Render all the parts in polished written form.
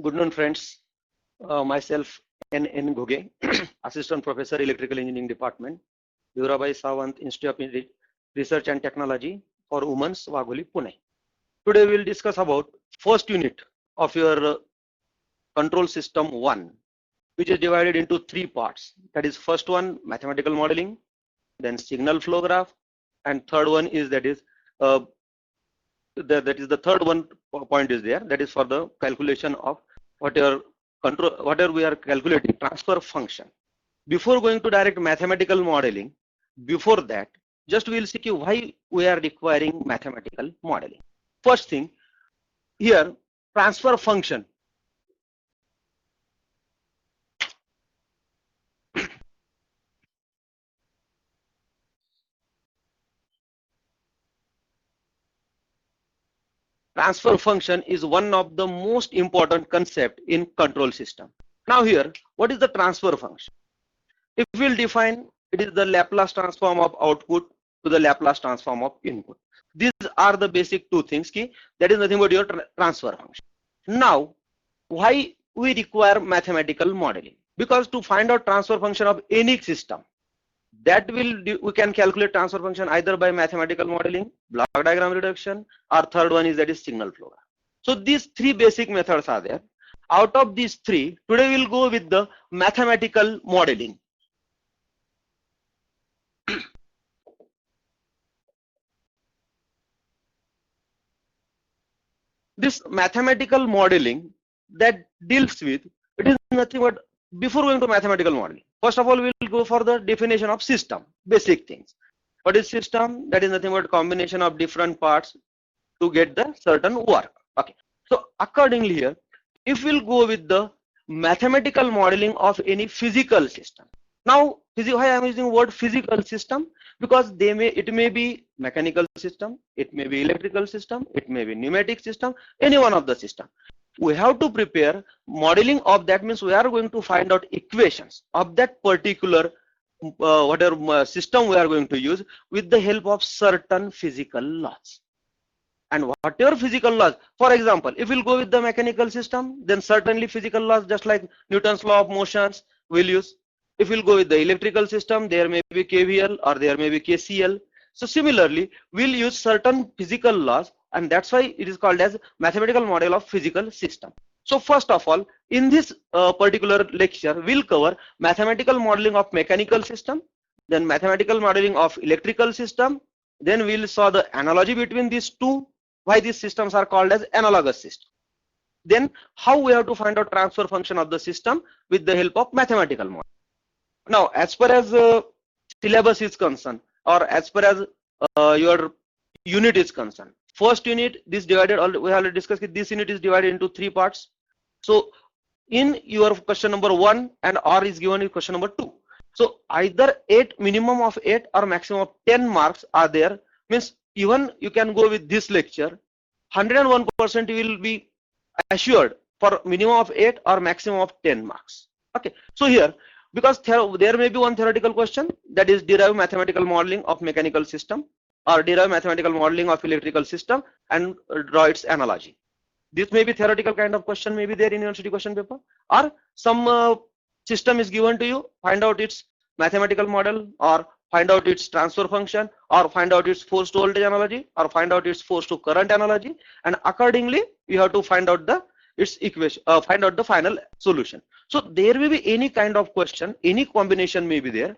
Good noon, friends. Myself, N. Ghoge, Assistant Professor, Electrical Engineering Department, Dhirubhai Sawant Institute of Research and Technology for Women's, Wagholi, Pune. Today we will discuss about first unit of your control system 1, which is divided into 3 parts. That is, first one, mathematical modeling, then signal flow graph, and third one is the third one point is there, that is for the calculation of whatever we are calculating, transfer function. Before going to direct mathematical modeling, before that, just we will see why we are requiring mathematical modeling. First thing, here transfer function. Transfer function is one of the most important concept in control system. Now here, what is the transfer function? If we'll define, it is the Laplace transform of output to the Laplace transform of input. These are the basic two things. That is nothing but your transfer function. Now, why we require mathematical modeling? Because to find out transfer function of any system, we can calculate transfer function either by mathematical modeling, block diagram reduction, or third one is that is signal flow. So these 3 basic methods are there. Out of these 3, today we'll go with the mathematical modeling. This mathematical modeling that deals with, it is nothing but, before going to mathematical modeling, first of all we'll go for the definition of system, basic things. What is system? That is nothing but combination of different parts to get the certain work. Okay, so accordingly here, if we'll go with the mathematical modeling of any physical system. Now, why I am using the word physical system? Because it may be mechanical system, it may be electrical system, it may be pneumatic system, any one of the system. We have to prepare modeling of that, means we are going to find out equations of that particular whatever system we are going to use with the help of certain physical laws. And whatever physical laws, for example, if we'll go with the mechanical system, then certainly physical laws just like Newton's law of motions we'll use. If we'll go with the electrical system, there may be KVL or there may be KCL. So similarly, we'll use certain physical laws, and that's why it is called as mathematical model of physical system. So first of all, in this particular lecture, we'll cover mathematical modeling of mechanical system, then mathematical modeling of electrical system, then we'll saw the analogy between these two, why these systems are called as analogous system. Then how we have to find out transfer function of the system with the help of mathematical model. Now, as far as syllabus is concerned, or as far as your unit is concerned, first unit, this divided, we already discussed it, this unit is divided into 3 parts. So in your question number 1 and R is given in question number 2. So either 8, minimum of 8 or maximum of 10 marks are there. Means even you can go with this lecture, 101% you will be assured for minimum of 8 or maximum of 10 marks. Okay, so here, because there may be one theoretical question, that is derive mathematical modeling of mechanical system or derive mathematical modeling of electrical system and draw its analogy. This may be theoretical kind of question, may be there in university question paper, or some system is given to you, find out its mathematical model or find out its transfer function or find out its force to voltage analogy or find out its force to current analogy, and accordingly you have to find out its equation, find out the final solution. So there may be any kind of question, any combination may be there.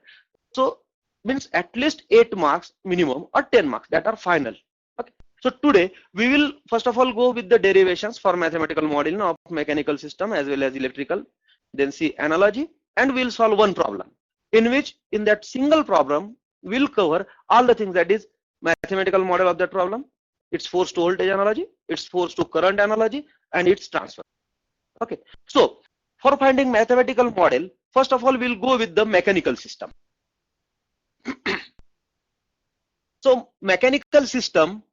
So means at least 8 marks minimum or 10 marks that are final. Okay. So today we will first of all go with the derivations for mathematical modeling of mechanical system as well as electrical, then see analogy, and we'll solve one problem in which in that single problem we'll cover all the things, that is mathematical model of that problem, its force to voltage analogy, its force to current analogy, and its transfer. Okay, so for finding mathematical model, first of all we'll go with the mechanical system. So mechanical system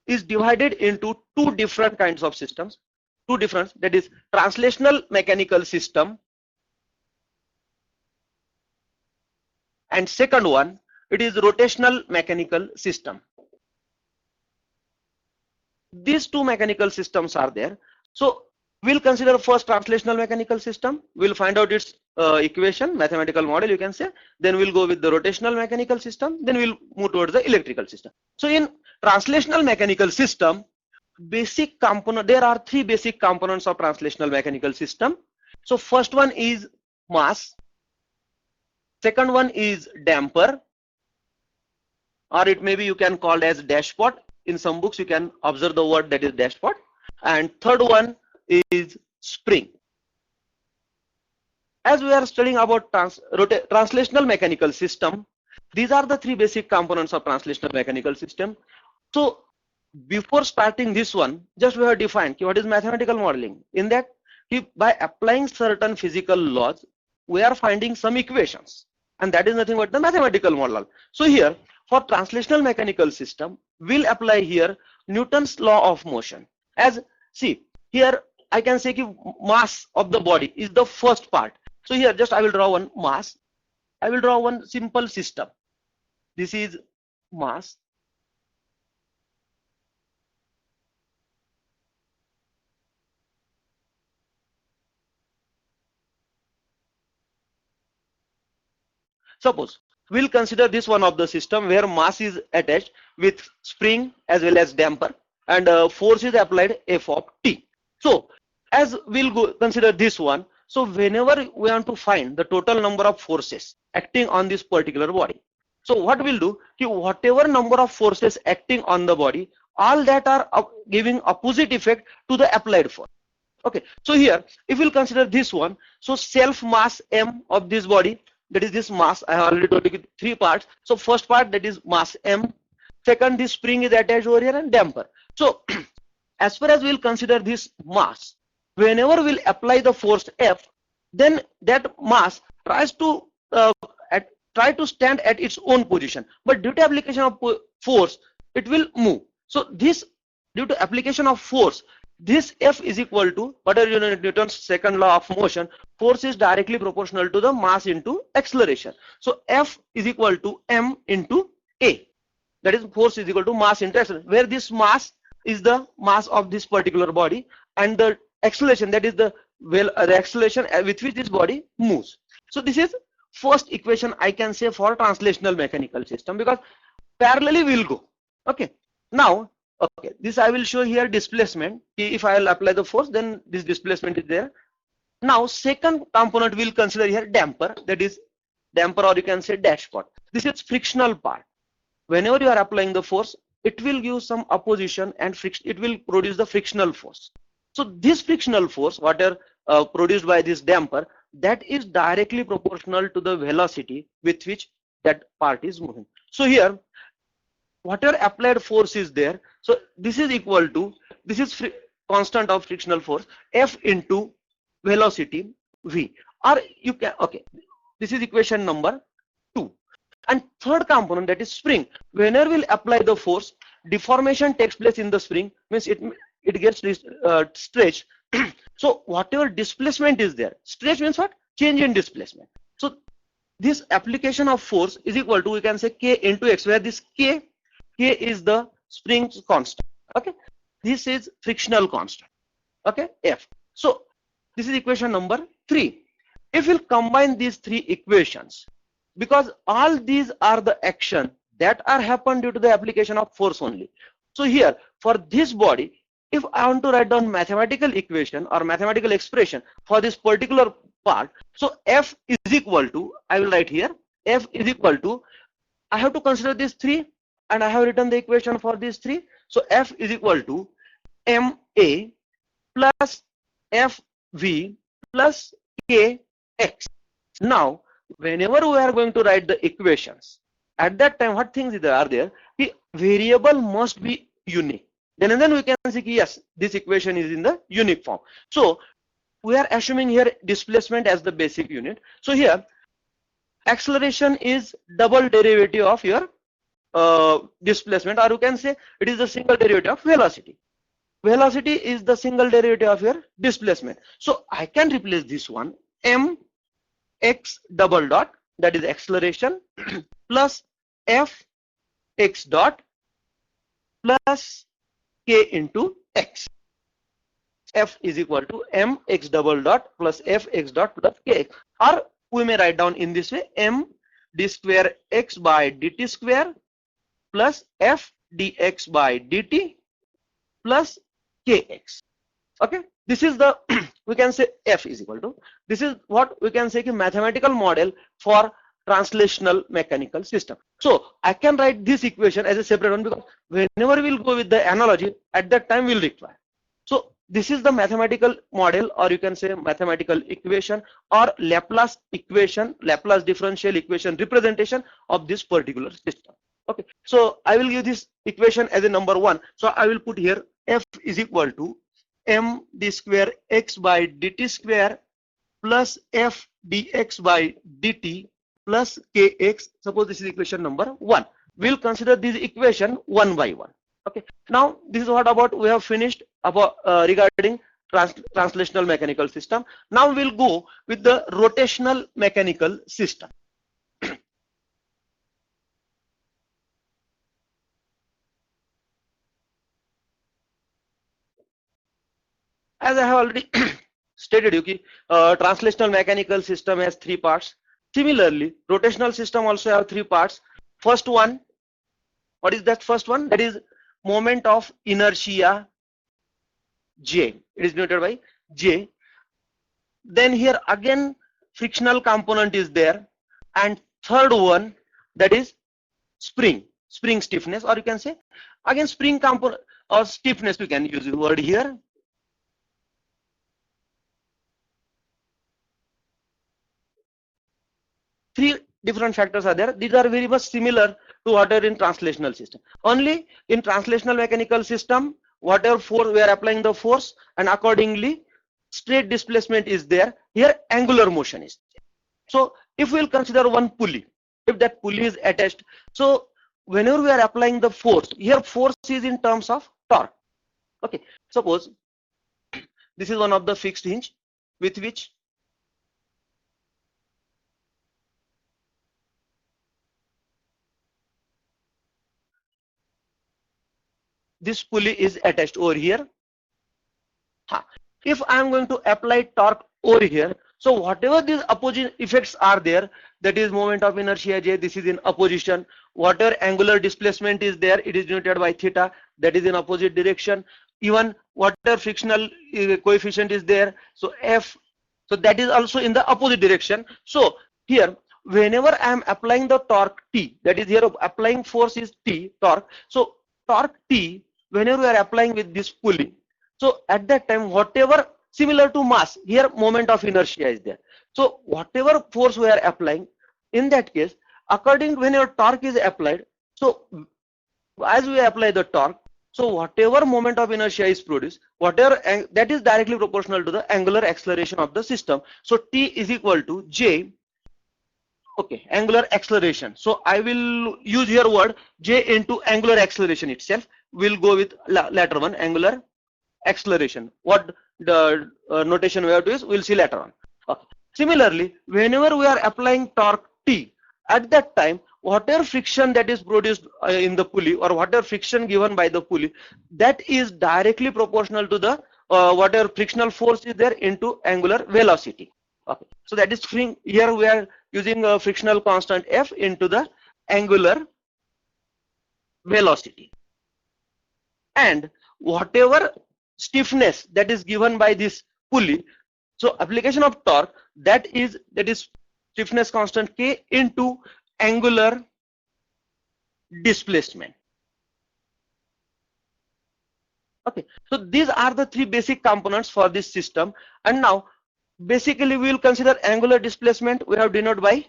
is divided into 2 different kinds of systems, 2 different, that is translational mechanical system, and second one, it is rotational mechanical system. These 2 mechanical systems are there. So we'll consider first translational mechanical system. We'll find out its equation, mathematical model you can say. Then we'll go with the rotational mechanical system. Then we'll move towards the electrical system. So in translational mechanical system, basic component, there are three basic components of translational mechanical system. So first one is mass, second one is damper, or it may be you can call as dashpot. In some books you can observe the word that is dashpot. And third one is spring. As we are studying about translational mechanical system, these are the three basic components of translational mechanical system. So before starting this one, just we have defined what is mathematical modeling. In that, by applying certain physical laws, we are finding some equations, and that is nothing but the mathematical model. So here, for translational mechanical system, we'll apply here Newton's law of motion. As see here, I can say mass of the body is the first part. So here, just I will draw one mass. I will draw one simple system. This is mass. Suppose we'll consider this one of the system where mass is attached with spring as well as damper, and force is applied F of T. So as we'll consider this one, so whenever we want to find the total number of forces acting on this particular body, so what we'll do, whatever number of forces acting on the body, all that are giving opposite effect to the applied force. Okay, so here if we'll consider this one, so self mass M of this body, that is this mass, I have already told you three parts. So first part, that is mass M. Second, this spring is attached over here, and damper. So as far as we'll consider this mass, whenever we'll apply the force F, then that mass tries to stand at its own position, but due to application of force, it will move. So this, due to application of force, this F is equal to, whatever you know, Newton's second law of motion, force is directly proportional to the mass into acceleration. So F is equal to M into A. That is, force is equal to mass into acceleration, where this mass is the mass of this particular body, and the acceleration, that is the acceleration with which this body moves. So this is first equation I can say for translational mechanical system, because parallelly we will go. Okay. Now, okay, this I will show here displacement. If I will apply the force, then this displacement is there. Now, second component we'll consider here damper, that is damper, or you can say dashpot. This is frictional part. Whenever you are applying the force, it will give some opposition and friction. It will produce the frictional force. So this frictional force, whatever produced by this damper, that is directly proportional to the velocity with which that part is moving. So here, whatever applied force is there, so this is equal to, this is constant of frictional force, F into velocity V, or you can, okay, this is equation number 2. And third component, that is spring. Whenever we'll apply the force, deformation takes place in the spring, means it gets stretched. So whatever displacement is there, stretch means what? Change in displacement. So this application of force is equal to, we can say, K into X, where this K is the spring's constant. Okay, this is frictional constant. Okay, F. So this is equation number 3. If we'll combine these three equations, because all these are the action that are happened due to the application of force only. So here, for this body, if I want to write down mathematical equation or mathematical expression for this particular part, so F is equal to, I will write here, F is equal to, I have to consider these three, and I have written the equation for these three. So F is equal to MA plus FV plus KX. Now, whenever we are going to write the equations, at that time, what things are there? The variable must be unique. Then and then we can see, yes, this equation is in the unique form. So we are assuming here displacement as the basic unit. So here, acceleration is double derivative of your displacement, or you can say it is the single derivative of velocity. Velocity is the single derivative of your displacement. So I can replace this one, mx double dot, that is acceleration, plus fx dot plus k into x. F is equal to mx double dot plus fx dot plus kx, or we may write down in this way, m d square x by dt square plus f dx by dt plus kx. Okay, this is the we can say F is equal to, this is what we can say mathematical model for translational mechanical system. So I can write this equation as a separate one, because whenever we'll go with the analogy, at that time we'll require. So this is the mathematical model, or you can say mathematical equation, or Laplace equation, Laplace differential equation representation of this particular system. Okay, so I will give this equation as a number 1. So I will put here F is equal to m d square x by dt square plus f dx by dt plus kx. Suppose this is equation number 1. We'll consider this equation one by one. Okay, now this is what about we have finished about regarding translational mechanical system. Now we'll go with the rotational mechanical system. As I have already stated you, translational mechanical system has 3 parts. Similarly, rotational system also have 3 parts. First one, what is that first one? That is moment of inertia J. It is denoted by J. Then here again frictional component is there, and third one, that is spring stiffness, or you can say again spring component or stiffness, we can use the word here. Three different factors are there. These are very much similar to what are in translational system. Only in translational mechanical system, whatever force we are applying the force, and accordingly straight displacement is there. Here angular motion is there. So if we will consider one pulley, if that pulley is attached, so whenever we are applying the force, here force is in terms of torque. Okay, suppose this is one of the fixed hinge with which this pulley is attached over here. If I am going to apply torque over here, so whatever these opposite effects are there, that is moment of inertia J, this is in opposition. Whatever angular displacement is there, it is denoted by theta, that is in opposite direction. Even whatever frictional coefficient is there, so F, so that is also in the opposite direction. So here whenever I am applying the torque T, that is here applying force is T, torque. So torque T, whenever we are applying with this pulley, so at that time whatever similar to mass, here moment of inertia is there. So whatever force we are applying, in that case, according when your torque is applied, so as we apply the torque, so whatever moment of inertia is produced, whatever that is directly proportional to the angular acceleration of the system. So T is equal to J. Okay, angular acceleration. So I will use here word J into angular acceleration itself. We'll go with later one, angular acceleration. What the notation we have to use, we'll see later on. Okay. Similarly, whenever we are applying torque T, at that time whatever friction that is produced in the pulley, or whatever friction given by the pulley, that is directly proportional to the whatever frictional force is there into angular velocity. Okay, so that is here we are using a frictional constant F into the angular velocity, and whatever stiffness that is given by this pulley, so application of torque, that is stiffness constant K into angular displacement. Okay, so these are the 3 basic components for this system. And now basically we will consider angular displacement. We have denoted by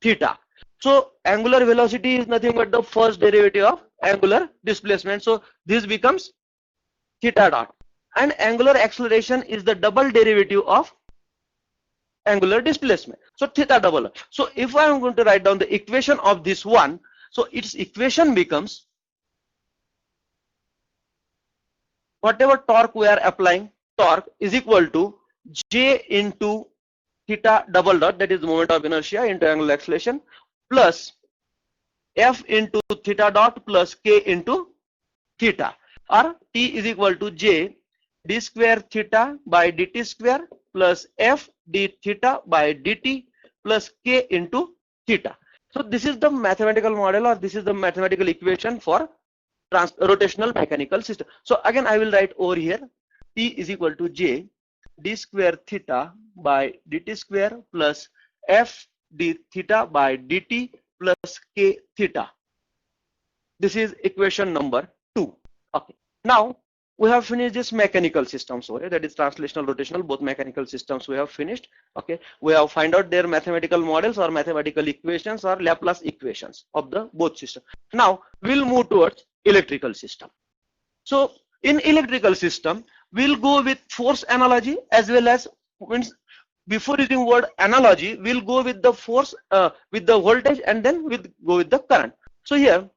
theta. So angular velocity is nothing but the first derivative of angular displacement, so this becomes theta dot, and angular acceleration is the double derivative of angular displacement, so theta double. So if I am going to write down the equation of this one, so its equation becomes whatever torque we are applying, torque is equal to J into theta double dot, that is the moment of inertia into angular acceleration, plus F into theta dot plus K into theta, or T is equal to J d square theta by dt square plus f d theta by dt plus k into theta. So this is the mathematical model, or this is the mathematical equation for rotational mechanical system. So again I will write over here, T is equal to J d square theta by dt square plus f d theta by dt plus k theta. This is equation number 2. Okay. Now we have finished this mechanical systems over here, that is translational, rotational, both mechanical systems we have finished. Okay. We have find out their mathematical models or mathematical equations or Laplace equations of the both systems. Now we'll move towards electrical system. So in electrical system, we'll go with force analogy as well as, before using word analogy, we'll go with the force, with the voltage, and then we'll go with the current. So here,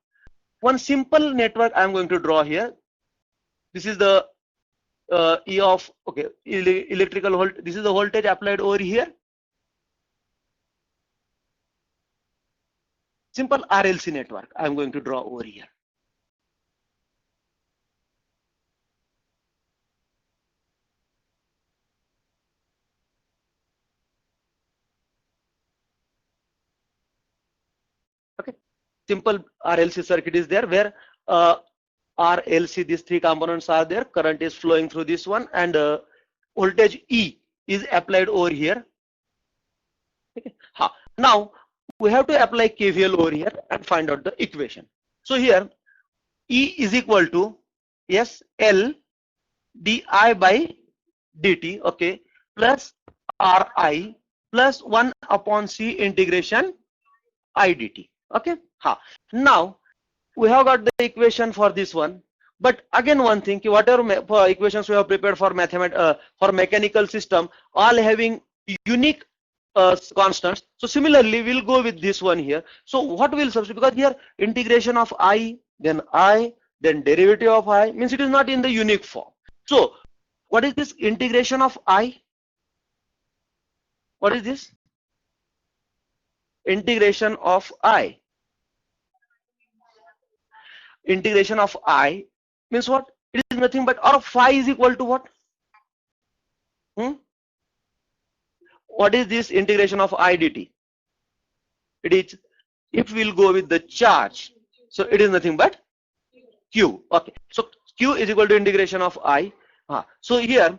one simple network I'm going to draw here. This is the E of, okay, electrical volt. This is the voltage applied over here. Simple RLC network I'm going to draw over here. Okay, simple RLC circuit is there where RLC, these three components are there. Current is flowing through this one, and voltage E is applied over here. Okay. Now we have to apply KVL over here and find out the equation. So here E is equal to L di by dt, okay, plus Ri plus 1 upon C integration I dt. Okay. Now we have got the equation for this one, but again one thing, whatever equations we have prepared for for mechanical system, all having unique constants. So similarly we'll go with this one here. So what will substitute, because here integration of I, then derivative of I, means it is not in the unique form. So what is this integration of I? What is this integration of I? Integration of I means what? It is nothing but, or phi is equal to what? What is this integration of I dt? It is, if we'll go with the charge, so it is nothing but Q. Okay, so Q is equal to integration of I. So here,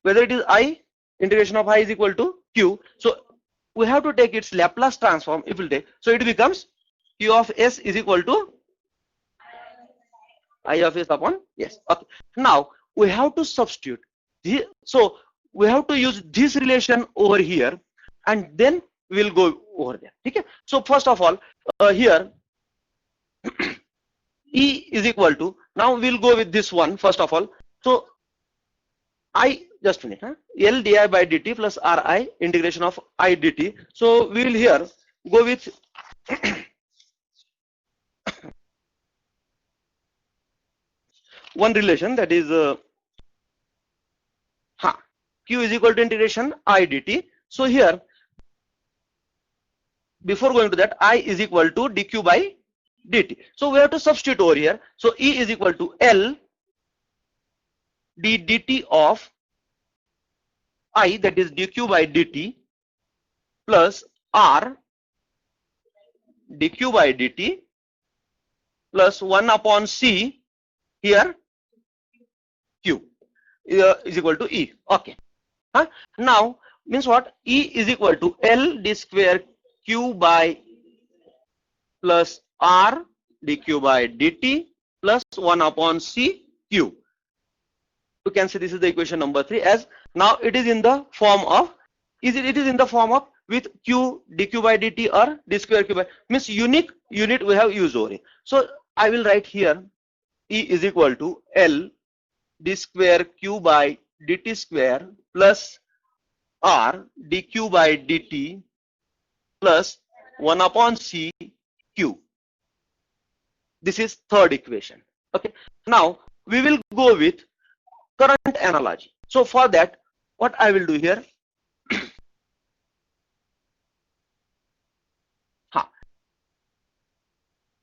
whether it is I, integration of I is equal to Q. So we have to take its Laplace transform. If we'll take, so it becomes Q of S is equal to I of S upon S. Okay. Now we have to substitute. So we have to use this relation over here, and then we'll go over there. Okay. So first of all, here E is equal to, now we'll go with this one first of all. So I, just a minute, L di by dt plus Ri integration of I dt. So we will here go with one relation, that is Q is equal to integration I dt. So here, before going to that, I is equal to dq by dt. So we have to substitute over here. So E is equal to L d dt of I, that is dq by dt, plus R dq by dt plus 1 upon C, here Q is equal to E. Okay. Now means what? E is equal to L d square Q by plus R dq by dt plus 1 upon C Q. You can say this is the equation number 3, as now it is in the form of, it is in the form of with Q dq by dt or d square Q by, means unique unit we have used over here. So I will write here E is equal to L d square Q by dt square plus R dq by dt plus 1 upon C Q. This is third equation. Okay. Now we will go with current analogy. So for that, what I will do here, this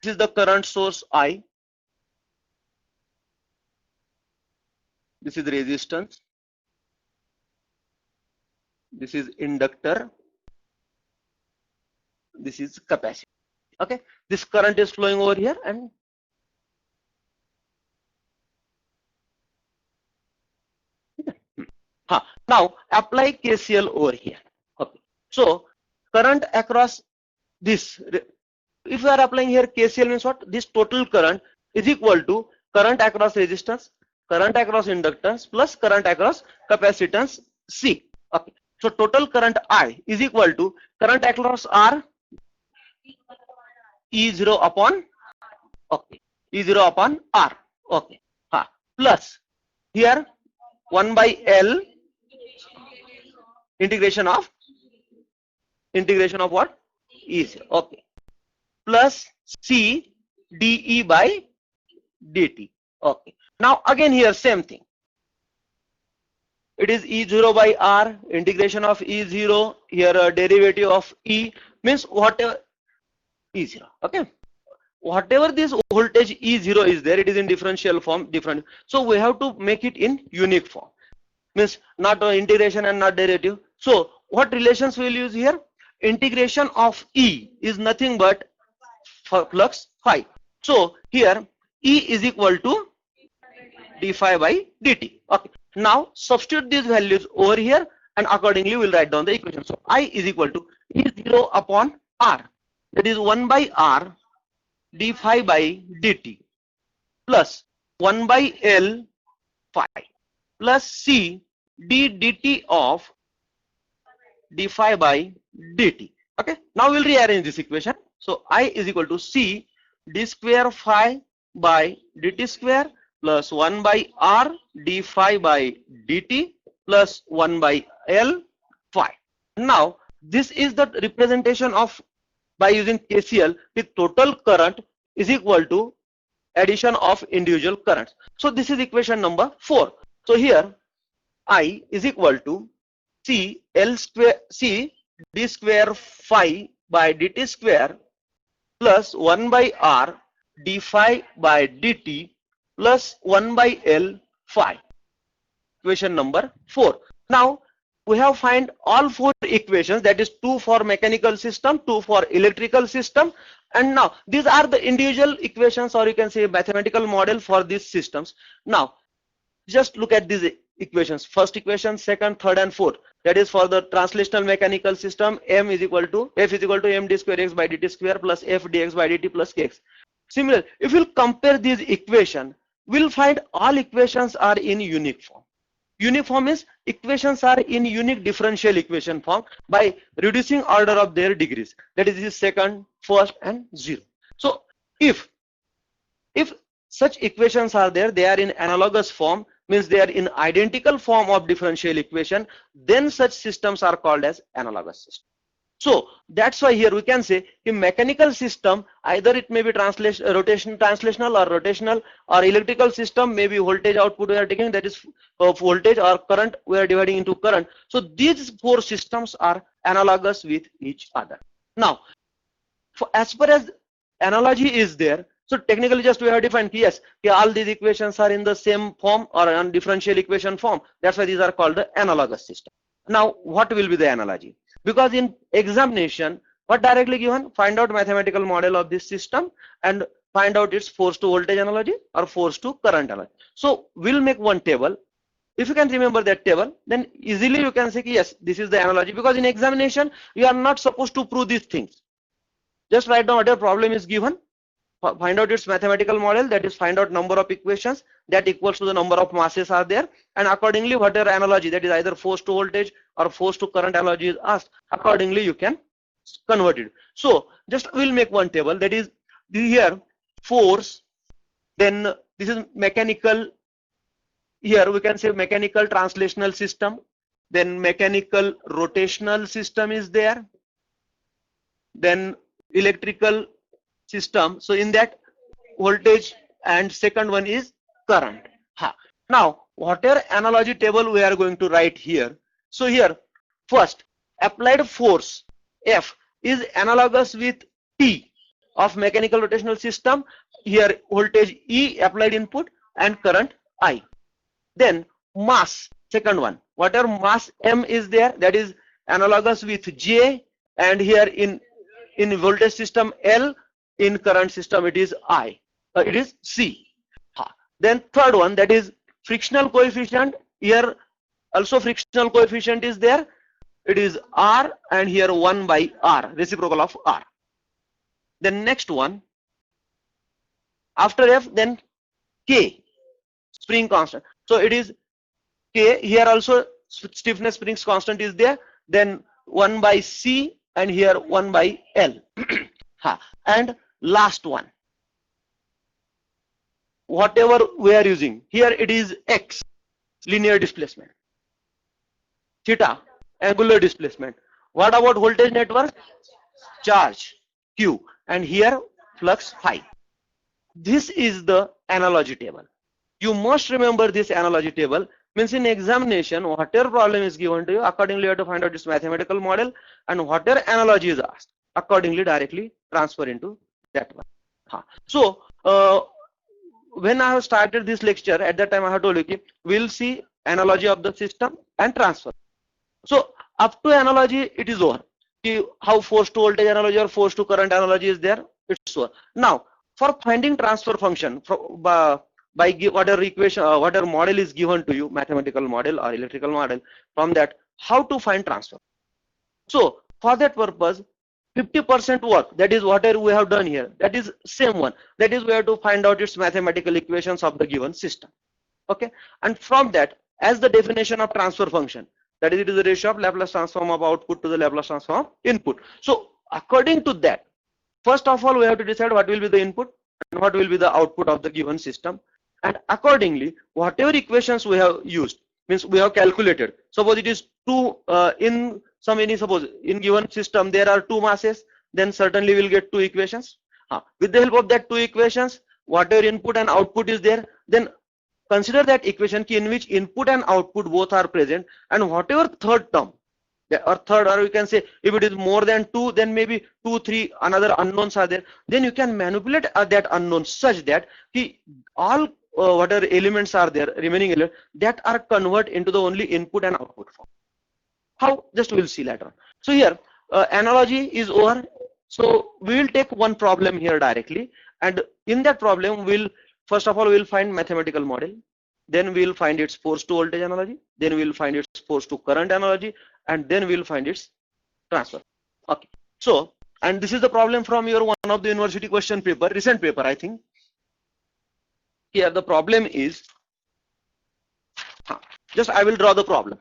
is the current source I. This is resistance. This is inductor. This is capacitor. Okay, this current is flowing over here, and now apply KCL over here. Okay, so current across this, if you are applying here KCL means what? This total current is equal to current across resistance, current across inductance plus current across capacitance C. Okay, so total current I is equal to current across R, E0 upon, okay, E0 upon R. Okay, plus here 1 by L integration of what? E0. Okay, plus C dE by dt. Okay, now again here same thing. It is E0 by R, integration of E0, here a derivative of E, means whatever E0. Okay, whatever this voltage E0 is there, it is in differential form, different. So we have to make it in unique form, means not integration and not derivative. So what relations we will use here? Integration of E is nothing but flux phi. So here E is equal to d phi by dt. Okay, now substitute these values over here, and accordingly we will write down the equation. So I is equal to E0 upon R, that is 1 by R d phi by dt, plus 1 by L phi, plus C d dt of d phi by dt. Okay, now we'll rearrange this equation. So I is equal to C d square phi by dt square plus 1 by R d phi by dt plus 1 by L phi. Now this is the representation of, by using KCL, the total current is equal to addition of individual currents. So this is equation number 4. So here I is equal to C L square, C d square phi by dt square plus 1 by R d phi by dt plus 1 by L phi. Equation number 4. Now we have find all 4 equations, that is 2 for mechanical system, 2 for electrical system, and now these are the individual equations, or you can say mathematical model for these systems. Now just look at these equations, first equation, second, third and fourth. That is for the translational mechanical system, m is equal to F is equal to m d square x by dt square plus F dx by dt plus kx. Similar, if we'll compare these equations, we'll find all equations are in unique form. Unique form is equations are in unique differential equation form by reducing order of their degrees. That is second, first and 0. So if such equations are there, they are in analogous form, means they are in identical form of differential equation, then such systems are called as analogous system. So that's why here we can say in mechanical system, either it may be translational or rotational, or electrical system may be voltage output we are taking, that is voltage, or current we are dividing into current. So these 4 systems are analogous with each other. Now as far as analogy is there, so technically just we have defined, yes, all these equations are in the same form or on differential equation form. That's why these are called the analogous system. Now what will be the analogy? Because in examination, what directly given? Find out mathematical model of this system and find out its force to voltage analogy or force to current analogy. So we'll make one table. If you can remember that table, then easily you can say, yes, this is the analogy, because in examination you are not supposed to prove these things. Just write down whatever problem is given, find out its mathematical model, that is find out number of equations that equals to the number of masses are there, and accordingly whatever analogy, that is either force to voltage or force to current analogy is asked, accordingly you can convert it. So just we'll make one table, that is here force, then this is mechanical, here we can say mechanical translational system, then mechanical rotational system is there, then electrical system. So in that voltage, and second one is current. Now whatever analogy table we are going to write here, so here first applied force F is analogous with T of mechanical rotational system, here voltage E applied input and current I. Then mass, second one, whatever mass m is there, that is analogous with J, and here in voltage system L, in current system it is I, it is C. Then third one, that is frictional coefficient. Here also frictional coefficient is there, it is R, and here 1 by R, reciprocal of R. Then next one, after F, then K, spring constant. So it is K, here also stiffness springs constant is there, then 1 by C, and here 1 by L. And last one, whatever we are using, here it is X, linear displacement, theta, angular displacement. What about voltage network? Charge, Q, and here flux phi. This is the analogy table. You must remember this analogy table. Means in examination, whatever problem is given to you, accordingly you have to find out this mathematical model, and whatever analogy is asked, accordingly directly transfer into that one. So when I have started this lecture, at that time I have told you, we'll see analogy of the system and transfer. So up to analogy it is over. How force to voltage analogy or force to current analogy is there, it's over. Now for finding transfer function by whatever equation, whatever model is given to you, mathematical model or electrical model, from that how to find transfer. So for that purpose, 50% work, that is whatever we have done here, that is same one, that is we have to find out its mathematical equations of the given system. Okay, and from that, as the definition of transfer function, that is, it is the ratio of Laplace transform of output to the Laplace transform of input. So according to that, first of all we have to decide what will be the input and what will be the output of the given system, and accordingly whatever equations we have used, means we have calculated. Suppose it is two in some any, suppose in given system there are two masses, then certainly we'll get two equations. With the help of that two equations, whatever input and output is there, then consider that equation in which input and output both are present, and whatever third term, or you can say if it is more than 2, then maybe 2, 3 another unknowns are there, then you can manipulate that unknown such that all whatever elements are there, remaining elements, that are converted into the only input and output form. How? Just we'll see later on. So here analogy is over. So we will take one problem here directly, and in that problem we'll first of all we'll find mathematical model, then we'll find its force to voltage analogy, then we'll find its force to current analogy, and then we'll find its transfer. Okay. So, and this is the problem from your one of the university question paper, recent paper I think. Here the problem is, just I will draw the problem.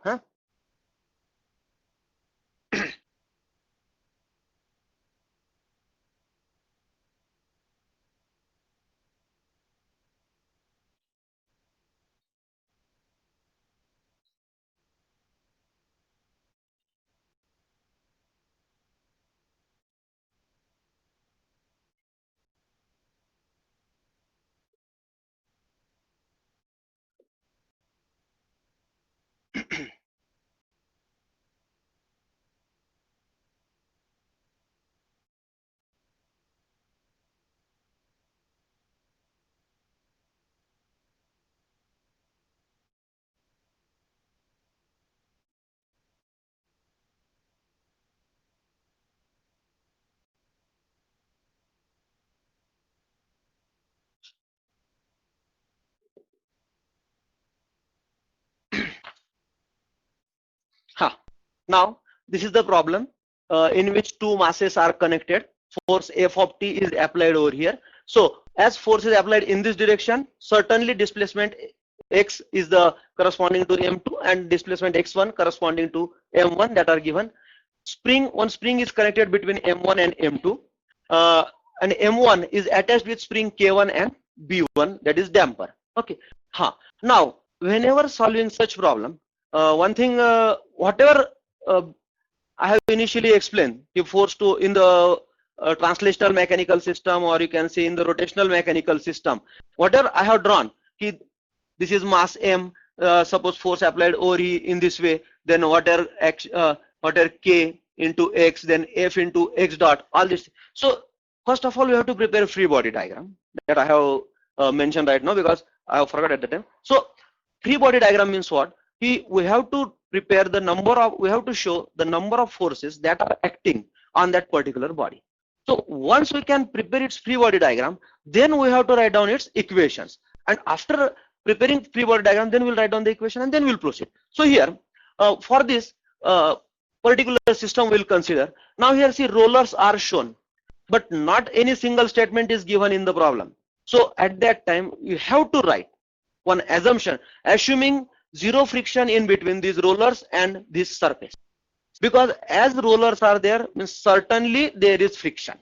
Now this is the problem in which two masses are connected. Force F of t is applied over here. So as force is applied in this direction, certainly displacement x is the corresponding to m2 and displacement x1 corresponding to m1, that are given. One spring is connected between m1 and m2, and m1 is attached with spring k1 and b1, that is damper. Okay. Now whenever solving such problem, one thing, whatever I have initially explained, the force to in the translational mechanical system, or you can say in the rotational mechanical system, whatever I have drawn, this is mass m, suppose force applied over in this way, then whatever x, whatever k into x, then f into x dot, all this. So first of all we have to prepare a free body diagram that I have mentioned right now because I have forgot at the time. So free body diagram means what? We have to prepare the number of, we have to show the number of forces that are acting on that particular body. So once we can prepare its free body diagram, then we have to write down its equations. And after preparing free body diagram, then we'll write down the equation and then we'll proceed. So here, for this particular system we'll consider. Now here see rollers are shown, but not any single statement is given in the problem. So at that time, you have to write one assumption, assuming zero friction in between these rollers and this surface. Because as rollers are there, means certainly there is friction.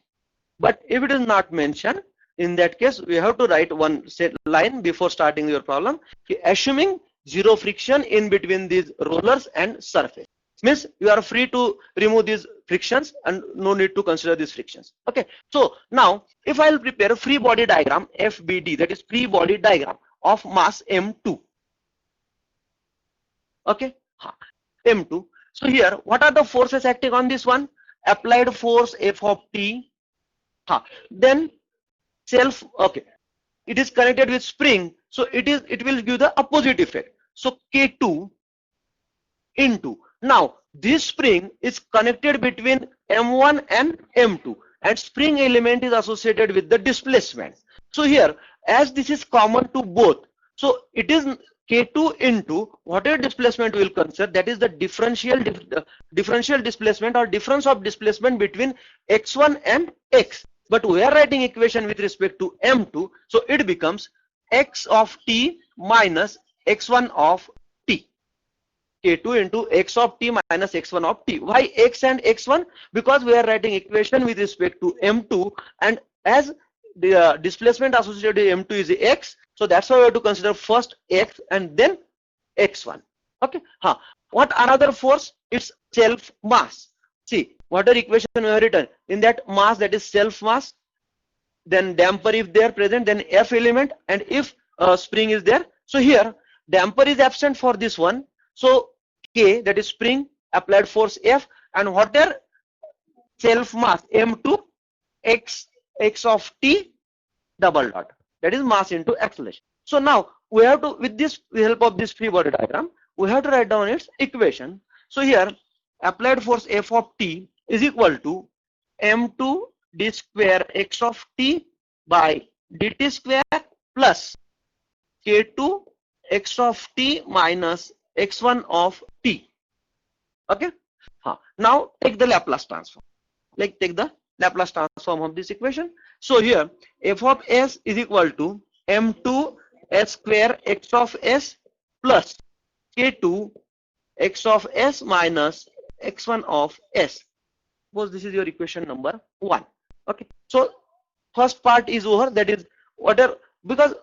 But if it is not mentioned, in that case, we have to write one set line before starting your problem, assuming zero friction in between these rollers and surface. Means you are free to remove these frictions and no need to consider these frictions. Okay. So now if I will prepare a free body diagram FBD, that is free body diagram of mass M2. Okay. M2. So here, what are the forces acting on this one? Applied force F of T. Then self. Okay. It is connected with spring, so it will give the opposite effect. So K2 into. Now this spring is connected between M1 and M2, and spring element is associated with the displacement. So here, as this is common to both, so it is K2 into whatever displacement we will consider, that is the differential displacement or difference of displacement between x1 and x. But we are writing equation with respect to M2, so it becomes x of t minus x1 of t. K2 into x of t minus x1 of t. Why x and x1? Because we are writing equation with respect to M2, and as the displacement associated with M2 is x, so that's why we have to consider first x and then x1. Okay. What another force? It's self mass. See, what are equation we have written? In that mass, that is self mass, then damper if they are present, then F element, and if spring is there. So here damper is absent for this one. So K, that is spring, applied force F, and what are self mass M2 x of t double dot, that is mass into acceleration. So now we have to, with this, with help of this free body diagram, we have to write down its equation. So here applied force F of t is equal to M2 d square x of t by dt square plus K2 x of t minus x1 of t. Okay. Now take the Laplace transform. Like take the Laplace transform of this equation. So here f of s is equal to M2 s square x of s plus K2 x of s minus x1 of s. Suppose this is your equation number 1. Okay. So first part is over, that is whatever, because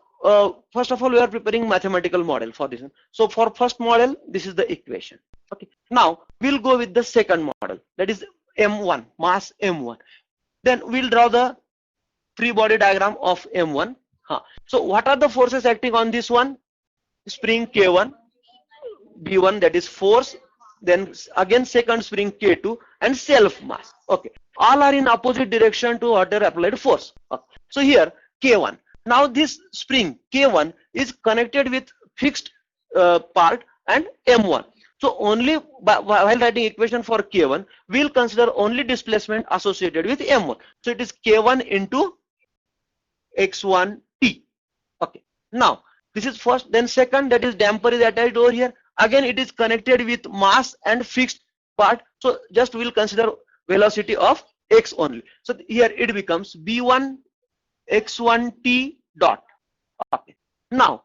first of all we are preparing mathematical model for this one. So for first model, this is the equation. Okay. Now we'll go with the second model, that is M1, mass M1. Then we'll draw the free body diagram of M1. So what are the forces acting on this one? Spring K1, B1, that is force, then again second spring K2, and self mass. Okay. All are in opposite direction to whatever applied force. Okay. So here K1. Now this spring K1 is connected with fixed part and M1. So only while writing equation for K1, we'll consider only displacement associated with M1. So it is K1 into x1t. Okay. Now this is first, then second, that is damper is attached over here. Again it is connected with mass and fixed part. So just we'll consider velocity of x only. So here it becomes B1 x1t dot. Okay. Now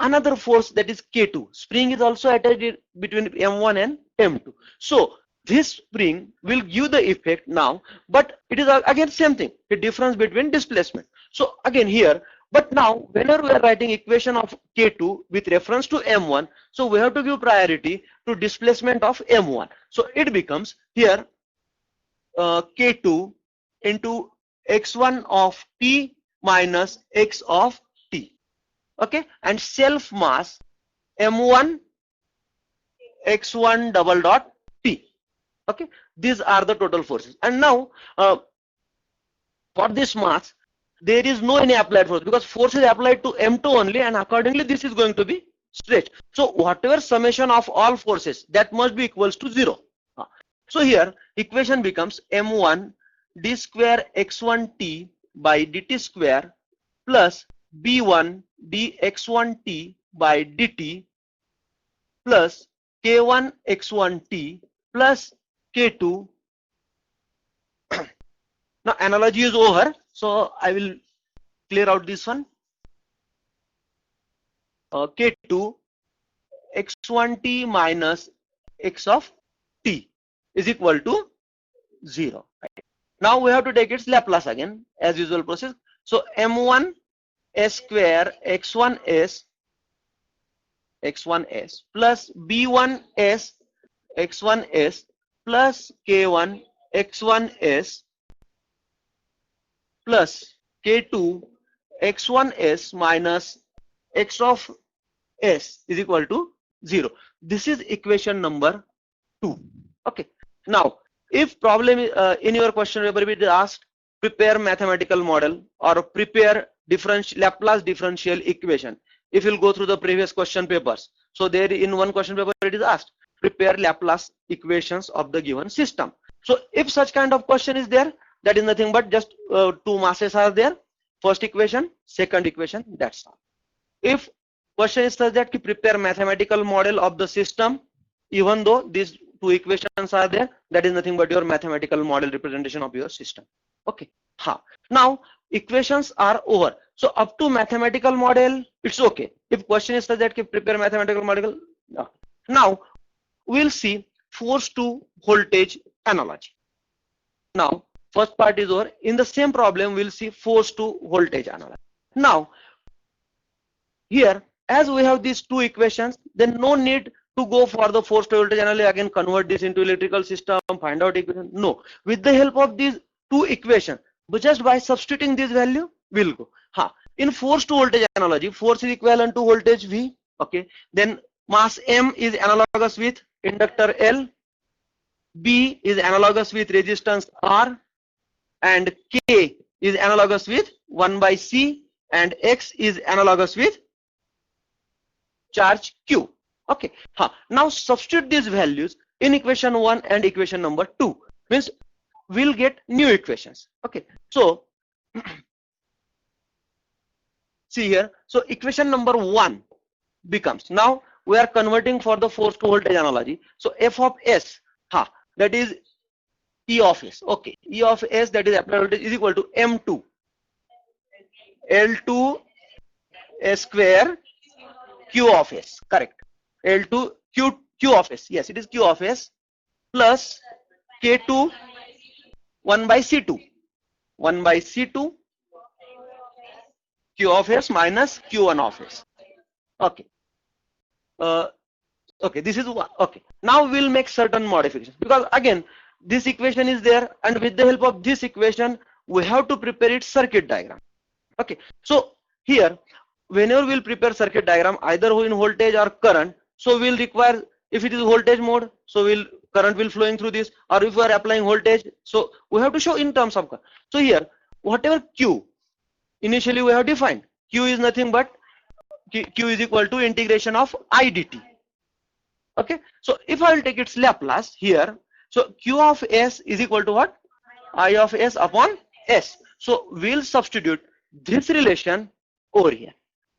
another force, that is K2. Spring is also attached between M1 and M2. So this spring will give the effect now, but it is again same thing, the difference between displacement. So again here, but now whenever we are writing equation of K2 with reference to M1, so we have to give priority to displacement of M1. So it becomes here K2 into x1 of t minus x of t. Okay, and self mass M1 x1 double dot t. Okay, these are the total forces. And now for this mass, there is no any applied force, because force is applied to M2 only, and accordingly this is going to be stretch. So whatever summation of all forces, that must be equals to 0. So here equation becomes m1 d square x1 t by dt square plus b1 dx1 t by dt plus k1 x1 t plus k2. Now analogy is over, so I will clear out this one. K2 x1 t minus x of t is equal to 0. Right? Now we have to take its Laplace again, as usual process. So m1 s square x1s plus b1 s x1s plus k1 x1s plus k2 x1s minus x of s is equal to 0. This is equation number 2. Okay. Now, if problem in your question paper it is asked, prepare mathematical model or prepare Laplace differential equation. If you'll go through the previous question papers, so there in one question paper it is asked, prepare Laplace equations of the given system. So if such kind of question is there, that is nothing but just two masses are there, first equation, second equation, that's all. If question is such that prepare mathematical model of the system, even though these two equations are there, that is nothing but your mathematical model representation of your system. Okay. Now equations are over. So up to mathematical model, it's okay. If question is such that prepare mathematical model, no. Now we'll see force to voltage analogy. Now first part is over. In the same problem, we'll see force to voltage analogy. Now here, as we have these two equations, then no need to go for the force to voltage analogy, again convert this into electrical system, find out equation. No, with the help of these two equations, but just by substituting this value, we'll go. In force to voltage analogy, force is equivalent to voltage V. Okay, then mass M is analogous with inductor L, B is analogous with resistance R, and K is analogous with 1 by C, and X is analogous with charge Q. Okay. Now substitute these values in equation 1 and equation number 2. Means we'll get new equations. Okay. So see here. So equation number 1 becomes, now we are converting for the force to voltage analogy. So F of S, that is E of S. Okay. E of S, that is applied voltage, is equal to M2 L2 S square Q of S. Correct. L2 Q of S. Yes, it is Q of S plus K2 1 by C2. 1 by C2 Q of S minus Q1 of S. Okay. Okay, this is one. Okay. Now we'll make certain modifications, because again this equation is there, and with the help of this equation we have to prepare its circuit diagram. Okay. So here, whenever we'll prepare circuit diagram, either in voltage or current, so we'll require, if it is voltage mode, so current will flowing through this, or if we are applying voltage, so we have to show in terms of current. So here, whatever Q initially we have defined, Q is nothing but Q is equal to integration of I dt. Okay. So if I will take its Laplace here, so Q of S is equal to what? I of S upon S. So we'll substitute this relation over here.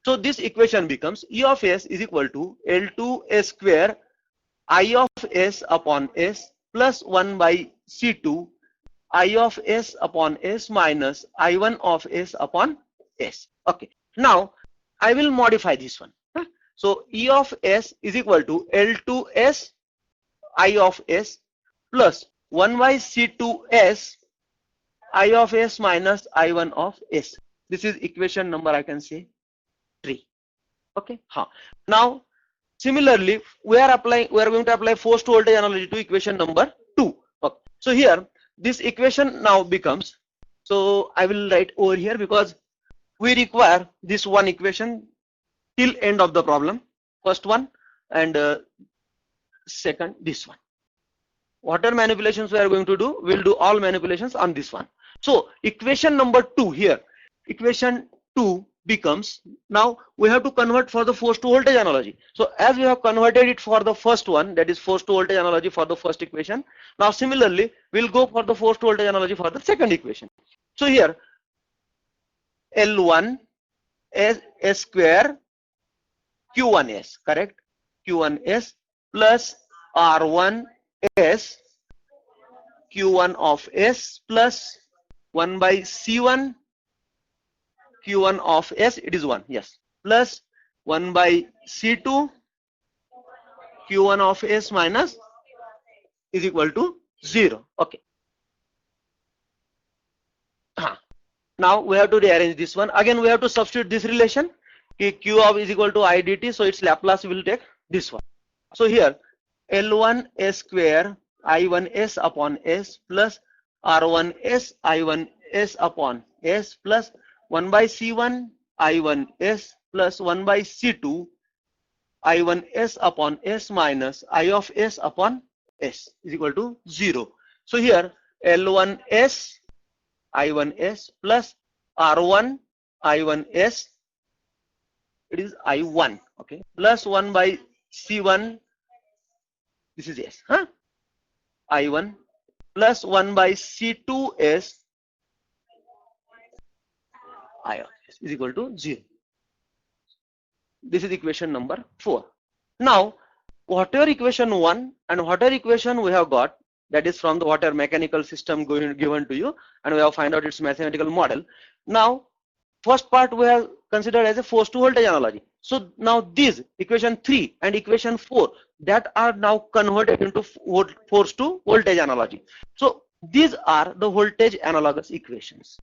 So this equation becomes E of S is equal to L2 S square I of S upon S plus 1 by C2 I of S upon S minus I1 of S upon S. Okay. Now I will modify this one. So E of S is equal to L2 S I of S plus 1 by C2S I of S minus I1 of S. This is equation number, I can say, 3. Okay. Now similarly we are going to apply force to voltage analogy to equation number 2. Okay. So here this equation now becomes, so I will write over here because we require this one equation till end of the problem, first one, and second this one. Whatever manipulations we are going to do, we'll do all manipulations on this one. So equation number 2 here, equation 2 becomes, now we have to convert for the force to voltage analogy. So as we have converted it for the first one, that is force to voltage analogy for the first equation, now similarly we'll go for the force to voltage analogy for the second equation. So here L1 S square Q1S, correct, Q1S plus R1 S Q1 of S plus 1 by C1 Q1 of S, it is 1, yes, plus 1 by C2 Q1 of S minus is equal to 0. Okay. Now we have to rearrange this one. Again we have to substitute this relation. Q of is equal to I dt, so its Laplace will take this one. So here L1 S square I1 S upon S plus R1 S I1 S upon S plus 1 by C1 I1 S plus 1 by C2 I1 S upon S minus I of S upon S is equal to 0. So here L1 S I1 S plus R1 I1 S, it is I1, okay, plus 1 by C1, this is S, huh? I1 plus 1 by C2S I of S is equal to 0. This is equation number 4. Now whatever equation 1 and whatever equation we have got, that is from the whatever mechanical system given to you, and we have find out its mathematical model. Now first part we have considered as a force to voltage analogy. So now these equation 3 and equation 4 that are now converted into force to voltage analogy. So these are the voltage analogous equations,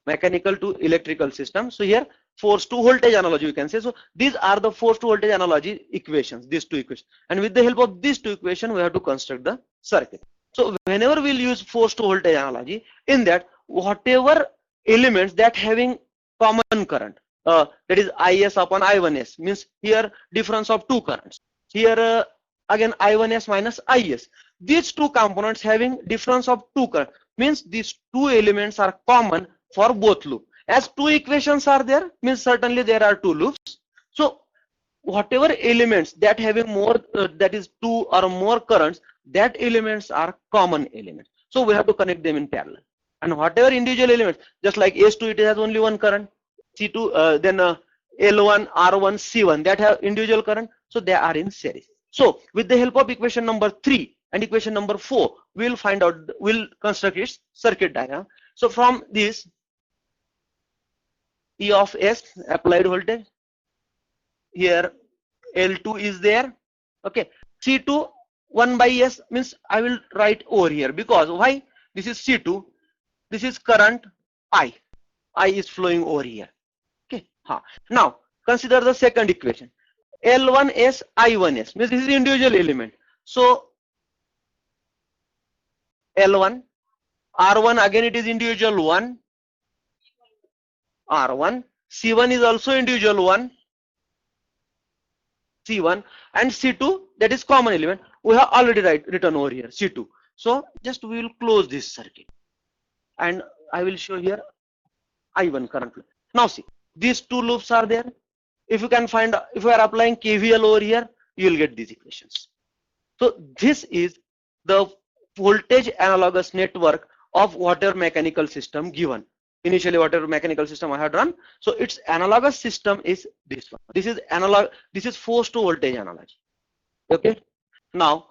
mechanical to electrical system. So here force to voltage analogy you can say. So these are the force to voltage analogy equations, these two equations, and with the help of these two equations we have to construct the circuit. So whenever we'll use force to voltage analogy, in that whatever elements that having common current, that is Is upon I1S, means here difference of two currents, here again I1S minus Is, these two components having difference of two current, means these two elements are common for both loop. As two equations are there, means certainly there are two loops. So whatever elements that having more that is two or more currents, that elements are common elements. So we have to connect them in parallel. And whatever individual elements, just like S2 it has only one current, C2 then L1 R1 C1 that have individual current, so they are in series. So with the help of equation number 3 and equation number 4 we will find out, we'll construct its circuit diagram. So from this E of S applied voltage, here L2 is there, okay, C2 1 by S means I will write over here, because why, this is C2, this is current I is flowing over here, okay. Now consider the second equation, L1S I1S means this is individual element. So L1 R1 again it is individual 1 R1, C1 is also individual 1 C1, and C2 that is common element we have already written over here C2. So just we will close this circuit and I will show here I1 current flow. Now see, these two loops are there. If you can find, if you are applying KVL over here, you will get these equations. So this is the voltage analogous network of whatever mechanical system given. Initially whatever mechanical system I had run, so its analogous system is this one. This is analog, this is force to voltage analogy, okay. Now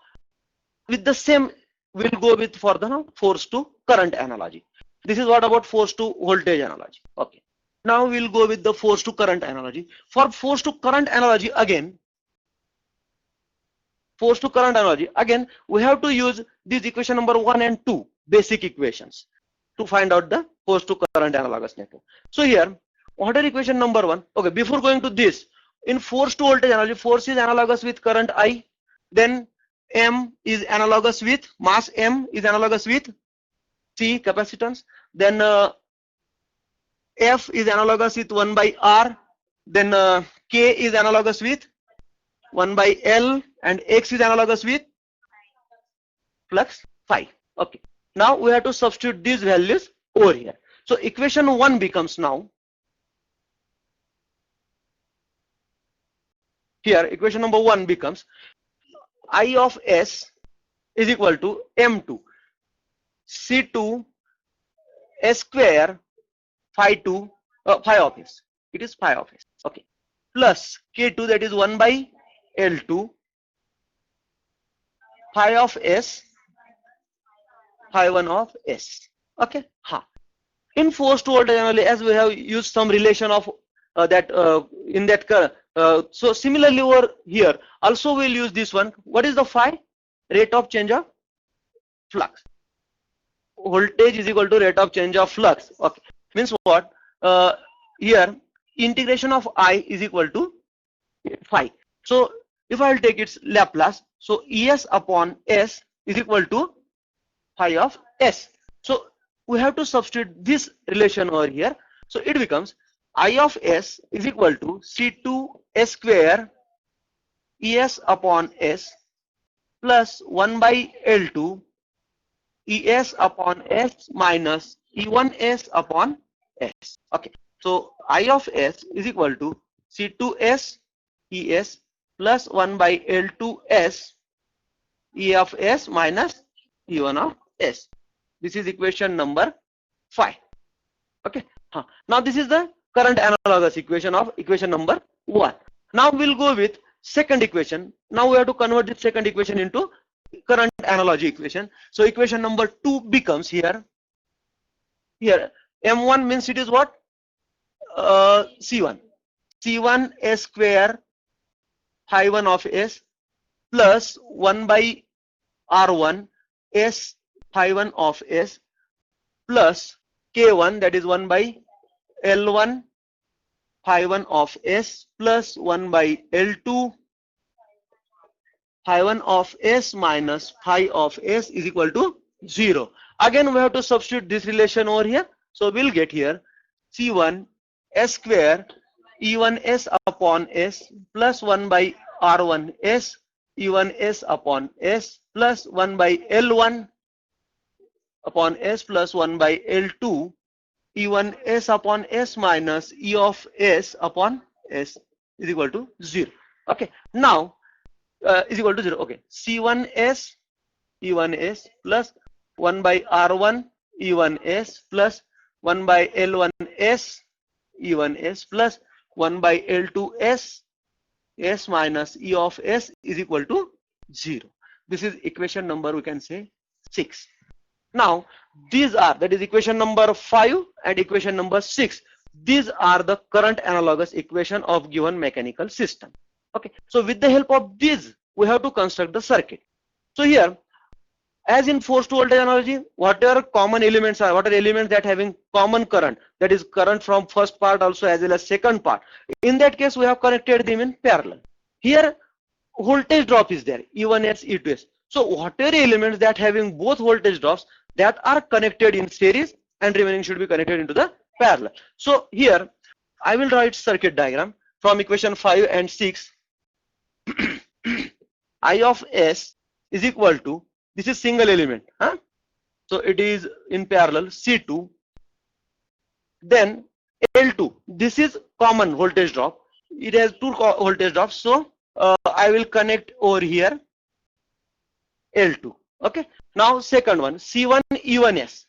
with the same we'll go with for the force to current analogy. This is what about force to voltage analogy, okay. Now we'll go with the force to current analogy. For force to current analogy again, force to current analogy again we have to use this equation number 1 and 2 basic equations to find out the force to current analogous network. So here whatever equation number 1, okay, before going to this, in force to voltage analogy, force is analogous with current I, then M is analogous with mass M is analogous with C capacitance, then F is analogous with 1 by R, then K is analogous with 1 by L, and X is analogous with flux phi, okay. Now we have to substitute these values over here. So equation 1 becomes now here equation number 1 becomes I of S is equal to M2 C2 S square phi 2 phi of S. It is phi of S. Okay. Plus K2, that is 1 by L2 phi of S phi 1 of S. Okay. In forced voltage analogy, as we have used some relation of that in that so similarly over here also we'll use this one. What is the phi? Rate of change of flux. Voltage is equal to rate of change of flux. Okay, means what? Here integration of I is equal to phi. So if I will take its Laplace, so Es upon S is equal to phi of S. So we have to substitute this relation over here. So it becomes I of S is equal to C2 S square Es upon S plus 1 by L2 Es upon S minus E1S upon S. Okay, so I of S is equal to C2S Es plus 1 by L2S E of S minus E1 of S. This is equation number 5. Okay. Now this is the current analogous equation of equation number 1. Now we'll go with second equation. Now we have to convert this second equation into current analogy equation. So equation number 2 becomes here M1 means it is what? C1 S square phi 1 of S plus 1 by R1 S phi 1 of S plus K1, that is 1 by L1 phi 1 of S plus 1 by L2 phi 1 of S minus phi of S is equal to 0. Again we have to substitute this relation over here. So we'll get here C1 S square E1S upon S plus 1 by R1 S E1S upon S plus 1 by L1 upon S plus 1 by L2 E1S upon S minus E of S upon S is equal to 0. Okay, now is equal to 0. Okay, C1S E1S plus 1 by R1 E1S plus 1 by L1S E1S plus 1 by L2S S minus E of S is equal to 0. This is equation number, we can say, 6. Now these are, that is equation number 5 and equation number 6. These are the current analogous equation of given mechanical system. Okay, so with the help of these we have to construct the circuit. So here, as in forced voltage analogy, whatever common elements are, what are elements that having common current, that is current from first part also as well as second part, in that case we have connected them in parallel. Here voltage drop is there, E1S E2S. So whatever elements that having both voltage drops, that are connected in series and remaining should be connected into the parallel. So here I will write circuit diagram from equation 5 and 6. I of S is equal to, this is single element, so it is in parallel C2, then L2, this is common voltage drop, it has two voltage drops, so I will connect over here L2. Okay, now second one, C1 E1S,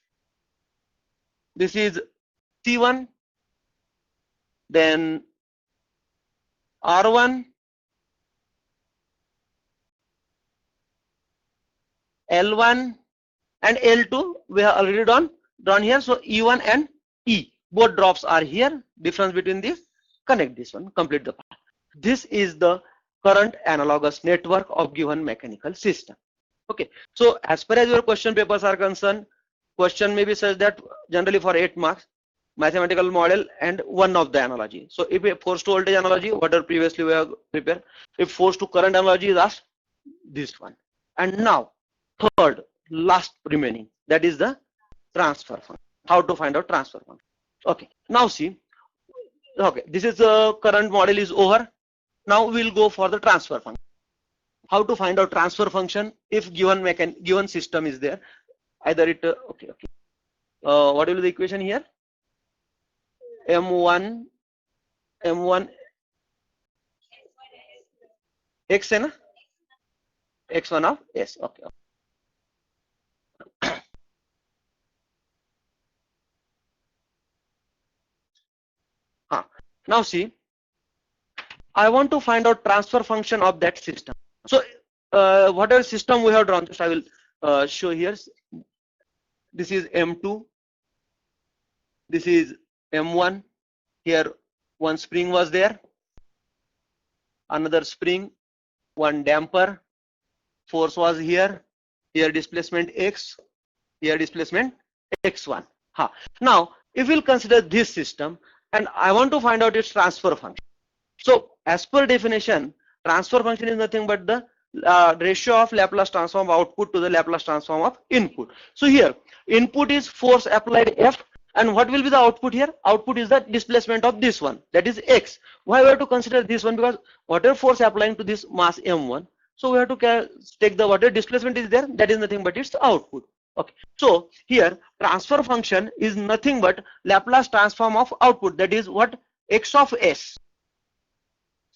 this is C1, then R1 L1 and L2 we have already drawn here. So E1 and E, both drops are here. Difference between this, connect this one, complete the part. This is the current analogous network of given mechanical system. Okay, so as far as your question papers are concerned, question may be such that generally for 8 marks, mathematical model and one of the analogy. So if a forced to voltage analogy, whatever previously we have prepared, if forced to current analogy is asked, this one. And now third, last remaining, that is the transfer function. How to find out transfer function. Okay, now see, okay, this is the current model is over. Now we'll go for the transfer function. How to find out transfer function if given system is there, either it what will be the equation here? M1 x है ना, x1 of s. Okay. Now see, I want to find out transfer function of that system. So whatever system we have drawn, just I will show here. This is M2, this is M1. Here one spring was there, another spring, one damper, force was here, here displacement x, here displacement x1. Now if we'll consider this system and I want to find out its transfer function. So as per definition, transfer function is nothing but the ratio of Laplace transform of output to the Laplace transform of input. So here input is force applied F, and what will be the output here? Output is the displacement of this one, that is x. Why we have to consider this one? Because whatever force applying to this mass m1, so we have to take the whatever displacement is there, that is nothing but its output. Okay, so here transfer function is nothing but Laplace transform of output, that is what, x of s.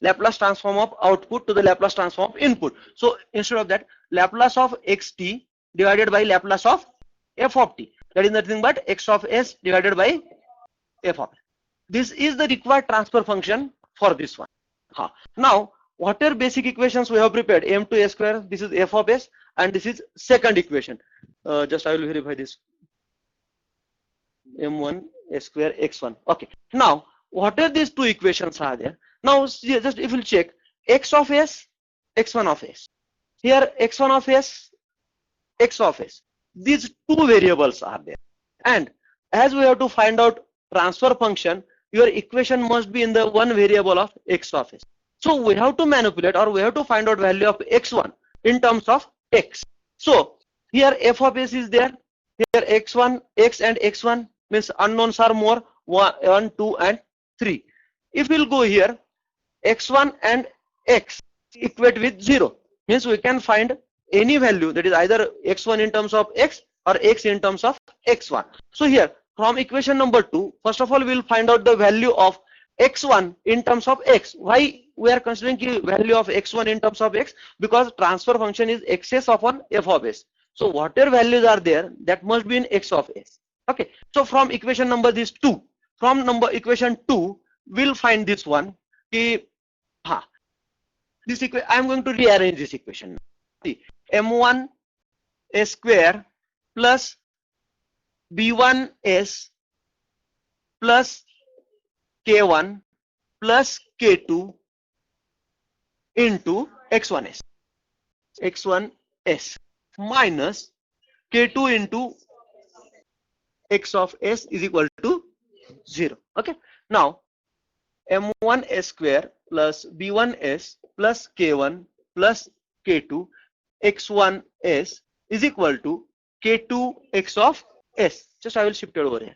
Laplace transform of output to the Laplace transform of input. So instead of that, Laplace of xt divided by Laplace of f of t, that is nothing but x of s divided by f of s. This is the required transfer function for this one. Now whatever basic equations we have prepared, m2 s square, this is f of s, and this is second equation. Just I will verify this, m1 s square x1. Okay, now whatever these two equations are there, now just if you check x of s, x1 of s, here x1 of s, x of s, these two variables are there, and as we have to find out transfer function, your equation must be in the one variable of x of s. So we have to manipulate, or we have to find out value of x1 in terms of x. So here f of s is there, here x1, x and x1 means unknowns are more, 1, 2 and 3. If we'll go here, x1 and x equate with 0, means we can find any value, that is either x1 in terms of x or x in terms of x1. So here from equation number 2, first of all we will find out the value of x1 in terms of x. Why we are considering the value of x1 in terms of x? Because transfer function is xs upon f of s. So whatever values are there, that must be in x of s. Okay, so from equation number this 2, from number equation 2 we'll find this one. This equation, I am going to rearrange this equation. See, m1 s square plus b1 s plus k1 plus k2 into x1s, x1s minus k2 into x of s is equal to 0. Okay, now m1 s square plus b1 s plus k1 plus k2 x1 s is equal to k2 x of s. Just I will shift it over here.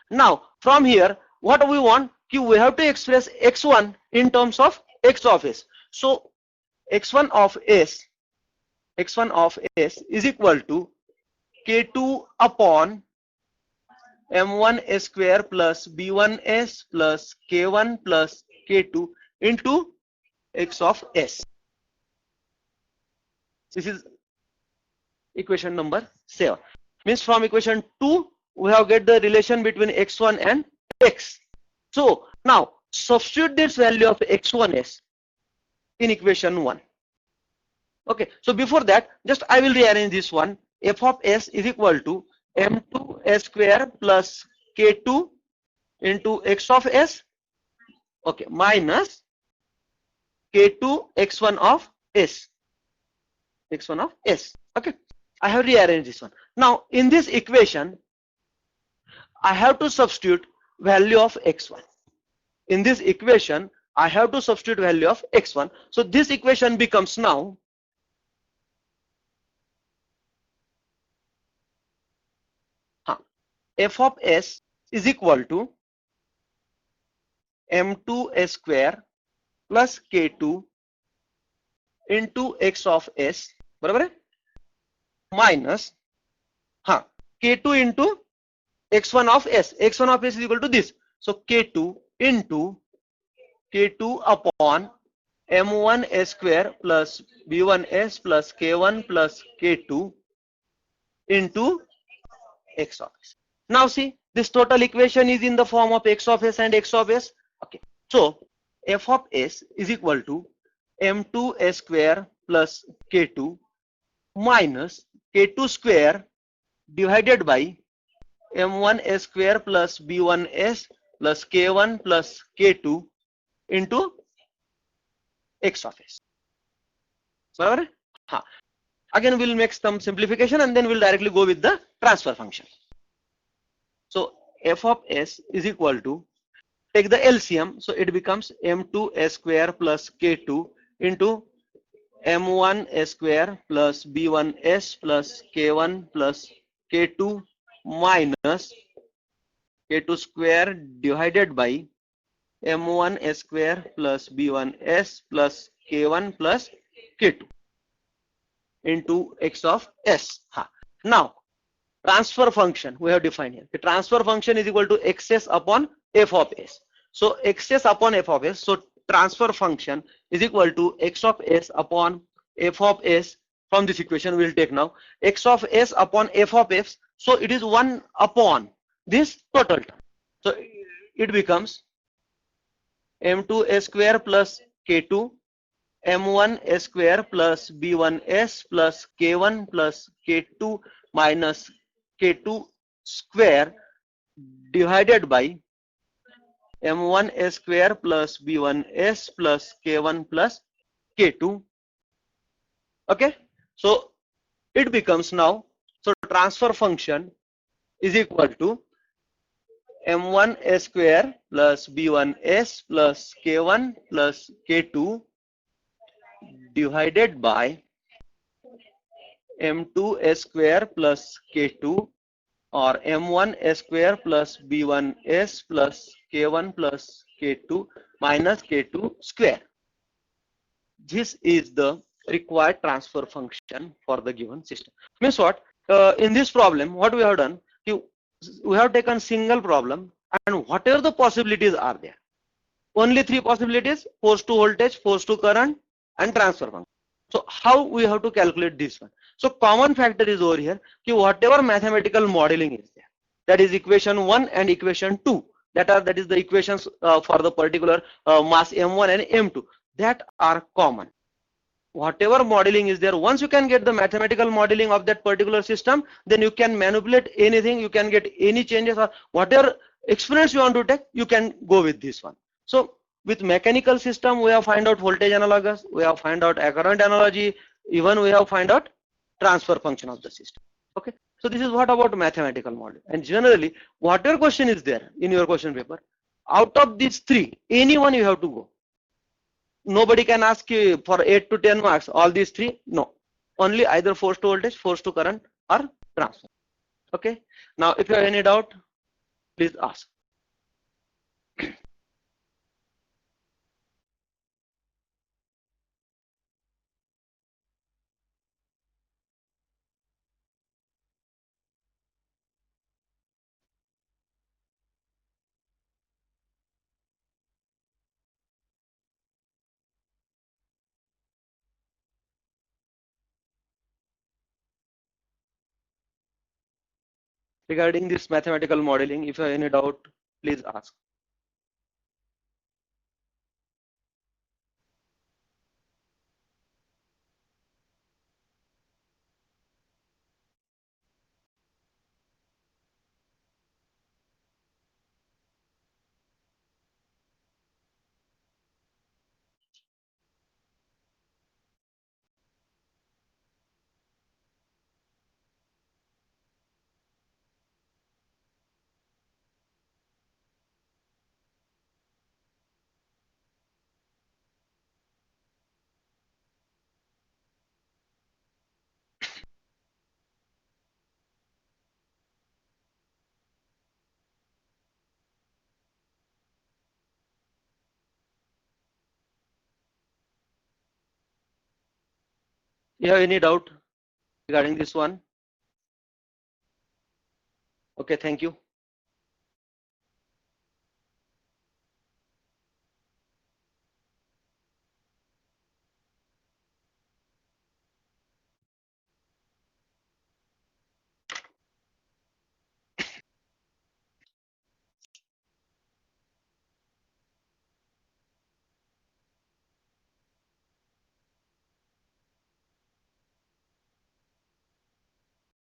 Now from here what we want, we have to express x1 in terms of x of s. So x1 of s is equal to k2 upon m1 s square plus b1 s plus k1 plus k2 into x of s. This is equation number 7. Means from equation 2 we have get the relation between x1 and x. So now substitute this value of x1s in equation 1. Okay, so before that just I will rearrange this one. F of s is equal to m2 s square plus k2 into x of s, okay, minus k2 x1 of s, x1 of s. Okay, I have rearranged this one. Now in this equation I have to substitute value of x1. In this equation I have to substitute value of x1. So this equation becomes now f of s is equal to m2 s square plus k2 into x of s, बराबर है, minus k2 into x1 of s. x1 of s is equal to this. So k2 into k2 upon m1 s square plus b1 s plus k1 plus k2 into x of s. Now see, this total equation is in the form of x of s and x of s. Okay, so f of s is equal to m2 s square plus k2 minus k2 square divided by m1 s square plus b1 s plus k1 plus k2 into x of s. Barabar? हाँ. Again we'll make some simplification and then we'll directly go with the transfer function. So f of s is equal to, take the LCM, so it becomes m2 s square plus k2 into m1 s square plus b1 s plus k1 plus k2 minus k2 square divided by m1 s square plus b1 s plus k1 plus k2 into x of s. Now transfer function we have defined here. The transfer function is equal to xs upon f of s. So xs upon f of s. So transfer function is equal to x of s upon f of s. From this equation we will take now x of s upon f of s. So it is 1 upon this total term. So it becomes m2 s square plus k2 m1 s square plus b1 s plus k1 plus k2 minus k2 square divided by m1 s square plus b1 s plus k1 plus k2. Okay, so it becomes now, so transfer function is equal to m1 s square plus b1 s plus k1 plus k2 divided by m2 s square plus k2 or m1 s square plus b1 s plus k1 plus k2 minus k2 square. This is the required transfer function for the given system. Means what? In this problem, what we have done, we have taken single problem and whatever the possibilities are there. Only 3 possibilities: force to voltage, force to current, and transfer function. So how we have to calculate this one? So common factor is over here. Whatever mathematical modeling is there, that is equation 1 and equation 2. That is the equations for the particular mass m1 and m2. That are common. Whatever modeling is there, once you can get the mathematical modeling of that particular system, then you can manipulate anything, you can get any changes or whatever experiments you want to take, you can go with this one. So with mechanical system, we have find out voltage analogous, we have find out a current analogy, even we have find out transfer function of the system. Okay, so this is what about mathematical model. And generally, whatever question is there in your question paper, out of these 3, any one you have to go. Nobody can ask you for 8 to 10 marks all these 3. No, only either force to voltage, force to current, or transfer. Okay, now if you have any doubt, please ask. Regarding this mathematical modeling, if you have any doubt, please ask. You have any doubt regarding this one? Okay, thank you.